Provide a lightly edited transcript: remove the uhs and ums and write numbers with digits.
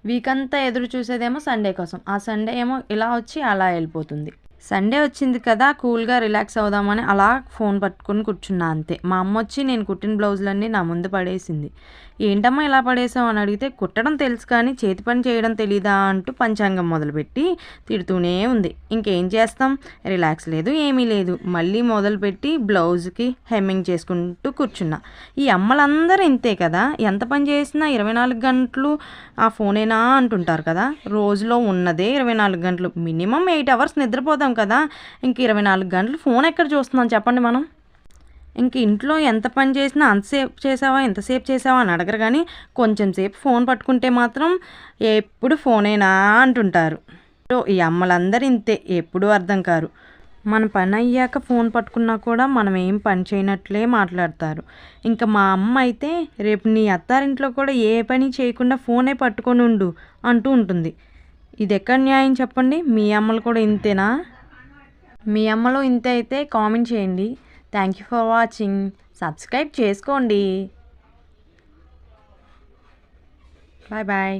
Week అంతా ఎదురు చూసేదేమో Sunday కోసం. ఆ సండే ఏమో ఇలా వచ్చి అలా వెళ్ళిపోతుంది. సండే వచ్చింది కదా కూల్‌గా రిలాక్స్ అవుదామని అలా ఫోన్ పట్టుకొని కూర్చున్నా అంతే. మా అమ్మొచ్చి నేను కుట్టిన బ్లౌజులన్నీ నా ముందు పడేసింది. "ఏంటమ్మా ఇలా పడేసావు?" అని అడిగితే, "కుట్టడం తెలుసు కానీ చేతి పని చేయడం తెలీదా?" అంటూ పంచాంగం మొదలుపెట్టి తిడుతూనే ఉంది. ఇంకేం చేస్తాం, రిలాక్స్ లేదు ఏమీ లేదు. మళ్ళీ మొదలుపెట్టి బ్లౌజ్‌కి హెమ్మింగ్ చేసుకుంటూ కూర్చున్నా. ఈ అమ్మలందరూ ఇంతే కదా! ఎంత పని చేసినా 24 గంటలు ఆ ఫోనేనా అంటుంటారు కదా! రోజులో ఉన్నదే 24 గంటలు. మినిమమ్ 8 అవర్స్ నిద్రపోతాం కదా! ఇంక 24 గంటలు ఫోన్ ఎక్కడ చూస్తున్నాం చెప్పండి మనం. ఇంక ఇంట్లో ఎంత పని చేసినా అంతసేపు చేసావా, ఇంతసేపు చేసావా అని అడగరు గానీ, కొంచెం సేపు ఫోన్ పట్టుకుంటే మాత్రం ఎప్పుడు ఫోనేనా అంటుంటారు. ఈ అమ్మలందరూ ఇంతే, ఎప్పుడూ అర్థం కారు. మన పని అయ్యాక ఫోన్ పట్టుకున్నా కూడా మనం ఏం పని చేయనట్లే మాట్లాడతారు. ఇంకా మా అమ్మ అయితే, "రేపు నీ అత్తారింట్లో కూడా ఏ పని చేయకుండా ఫోనే పట్టుకొని ఉండు" అంటూ ఉంటుంది. ఇదెక్కడ న్యాయం చెప్పండి? మీ అమ్మలు కూడా ఇంతేనా? మీ అమ్మలో ఇంతే అయితే కామెంట్ చేయండి. Thank you for watching. Subscribe చేసుకోండి. Bye bye.